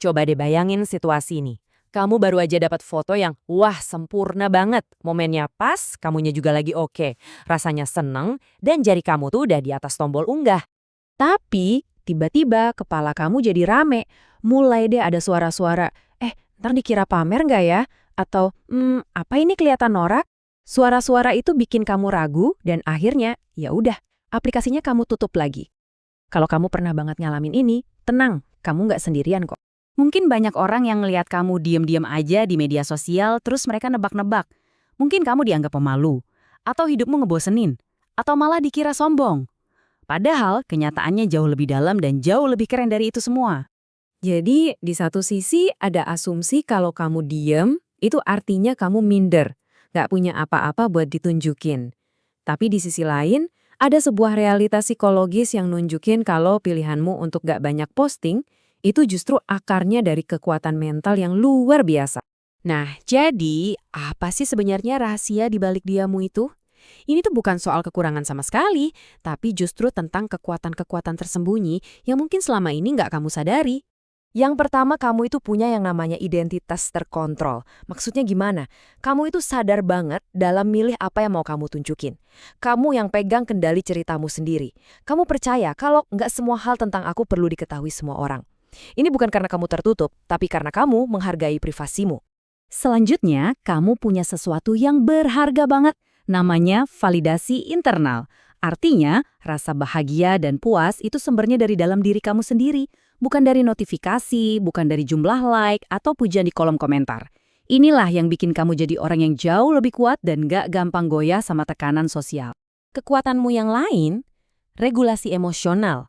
Coba deh bayangin situasi ini. Kamu baru aja dapat foto yang, wah sempurna banget. Momennya pas, kamunya juga lagi oke. Rasanya seneng, dan jari kamu tuh udah di atas tombol unggah. Tapi, tiba-tiba kepala kamu jadi rame. Mulai deh ada suara-suara, ntar dikira pamer nggak ya? Atau, apa ini kelihatan norak? Suara-suara itu bikin kamu ragu dan akhirnya, ya udah, aplikasinya kamu tutup lagi. Kalau kamu pernah banget ngalamin ini, tenang, kamu nggak sendirian kok. Mungkin banyak orang yang ngelihat kamu diem-diem aja di media sosial, terus mereka nebak-nebak. Mungkin kamu dianggap pemalu, atau hidupmu ngebosenin, atau malah dikira sombong. Padahal kenyataannya jauh lebih dalam dan jauh lebih keren dari itu semua. Jadi, di satu sisi ada asumsi kalau kamu diem, itu artinya kamu minder, nggak punya apa-apa buat ditunjukin. Tapi di sisi lain, ada sebuah realitas psikologis yang nunjukin kalau pilihanmu untuk nggak banyak posting, itu justru akarnya dari kekuatan mental yang luar biasa. Nah, jadi apa sih sebenarnya rahasia di balik diammu itu? Ini tuh bukan soal kekurangan sama sekali, tapi justru tentang kekuatan-kekuatan tersembunyi yang mungkin selama ini nggak kamu sadari. Yang pertama, kamu itu punya yang namanya identitas terkontrol. Maksudnya gimana? Kamu itu sadar banget dalam milih apa yang mau kamu tunjukin. Kamu yang pegang kendali ceritamu sendiri. Kamu percaya kalau nggak semua hal tentang aku perlu diketahui semua orang. Ini bukan karena kamu tertutup, tapi karena kamu menghargai privasimu. Selanjutnya, kamu punya sesuatu yang berharga banget, namanya validasi internal. Artinya, rasa bahagia dan puas itu sumbernya dari dalam diri kamu sendiri, bukan dari notifikasi, bukan dari jumlah like, atau pujian di kolom komentar. Inilah yang bikin kamu jadi orang yang jauh lebih kuat dan gak gampang goyah sama tekanan sosial. Kekuatanmu yang lain, regulasi emosional.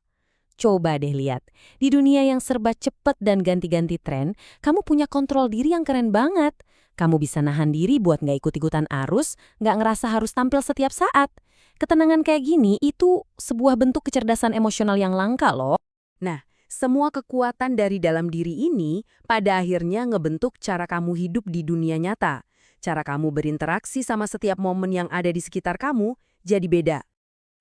Coba deh lihat, di dunia yang serba cepet dan ganti-ganti tren, kamu punya kontrol diri yang keren banget. Kamu bisa nahan diri buat nggak ikut-ikutan arus, nggak ngerasa harus tampil setiap saat. Ketenangan kayak gini itu sebuah bentuk kecerdasan emosional yang langka loh. Nah, semua kekuatan dari dalam diri ini pada akhirnya ngebentuk cara kamu hidup di dunia nyata. Cara kamu berinteraksi sama setiap momen yang ada di sekitar kamu jadi beda.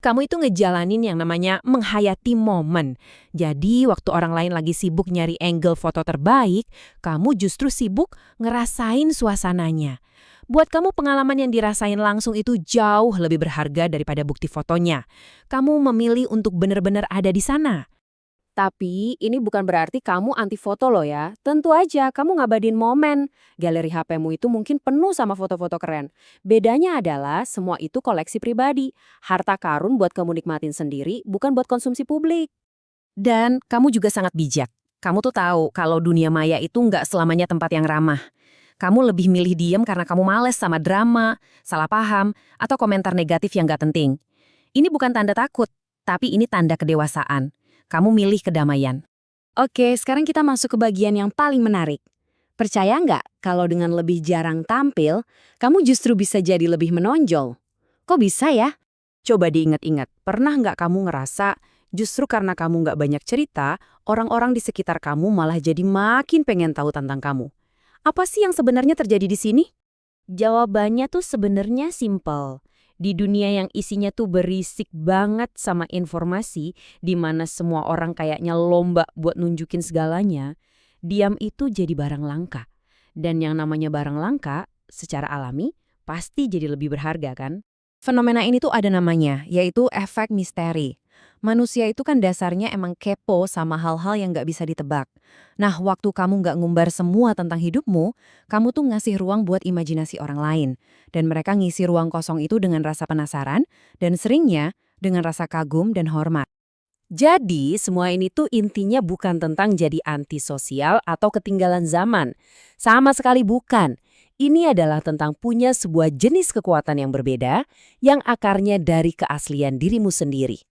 Kamu itu ngejalanin yang namanya menghayati momen. Jadi waktu orang lain lagi sibuk nyari angle foto terbaik, kamu justru sibuk ngerasain suasananya. Buat kamu pengalaman yang dirasain langsung itu jauh lebih berharga daripada bukti fotonya. Kamu memilih untuk benar-benar ada di sana. Tapi ini bukan berarti kamu anti foto loh ya. Tentu aja kamu ngabadin momen. Galeri HP-mu itu mungkin penuh sama foto-foto keren. Bedanya adalah semua itu koleksi pribadi. Harta karun buat kamu nikmatin sendiri, bukan buat konsumsi publik. Dan kamu juga sangat bijak. Kamu tuh tahu kalau dunia maya itu nggak selamanya tempat yang ramah. Kamu lebih milih diem karena kamu males sama drama, salah paham, atau komentar negatif yang nggak penting. Ini bukan tanda takut, tapi ini tanda kedewasaan. Kamu milih kedamaian. Oke, sekarang kita masuk ke bagian yang paling menarik. Percaya nggak kalau dengan lebih jarang tampil, kamu justru bisa jadi lebih menonjol? Kok bisa ya? Coba diingat-ingat, pernah nggak kamu ngerasa justru karena kamu nggak banyak cerita, orang-orang di sekitar kamu malah jadi makin pengen tahu tentang kamu? Apa sih yang sebenarnya terjadi di sini? Jawabannya tuh sebenarnya simpel. Di dunia yang isinya tuh berisik banget sama informasi, di mana semua orang kayaknya lomba buat nunjukin segalanya, diam itu jadi barang langka. Dan yang namanya barang langka, secara alami, pasti jadi lebih berharga kan? Fenomena ini tuh ada namanya, yaitu efek misteri. Manusia itu kan dasarnya emang kepo sama hal-hal yang nggak bisa ditebak. Nah, waktu kamu nggak ngumbar semua tentang hidupmu, kamu tuh ngasih ruang buat imajinasi orang lain. Dan mereka ngisi ruang kosong itu dengan rasa penasaran, dan seringnya dengan rasa kagum dan hormat. Jadi, semua ini tuh intinya bukan tentang jadi antisosial atau ketinggalan zaman. Sama sekali bukan. Ini adalah tentang punya sebuah jenis kekuatan yang berbeda, yang akarnya dari keaslian dirimu sendiri.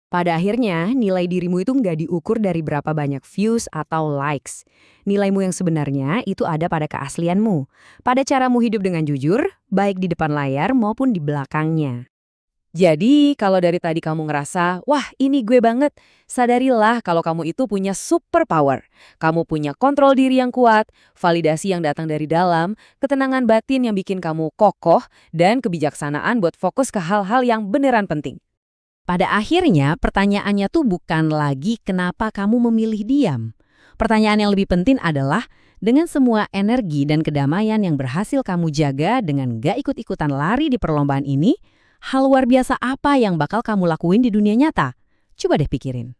Pada akhirnya, nilai dirimu itu nggak diukur dari berapa banyak views atau likes. Nilaimu yang sebenarnya itu ada pada keaslianmu, pada caramu hidup dengan jujur, baik di depan layar maupun di belakangnya. Jadi, kalau dari tadi kamu ngerasa, wah ini gue banget, sadarilah kalau kamu itu punya superpower. Kamu punya kontrol diri yang kuat, validasi yang datang dari dalam, ketenangan batin yang bikin kamu kokoh, dan kebijaksanaan buat fokus ke hal-hal yang beneran penting. Pada akhirnya, pertanyaannya tuh bukan lagi kenapa kamu memilih diam. Pertanyaan yang lebih penting adalah, dengan semua energi dan kedamaian yang berhasil kamu jaga dengan gak ikut-ikutan lari di perlombaan ini, hal luar biasa apa yang bakal kamu lakuin di dunia nyata? Coba deh pikirin.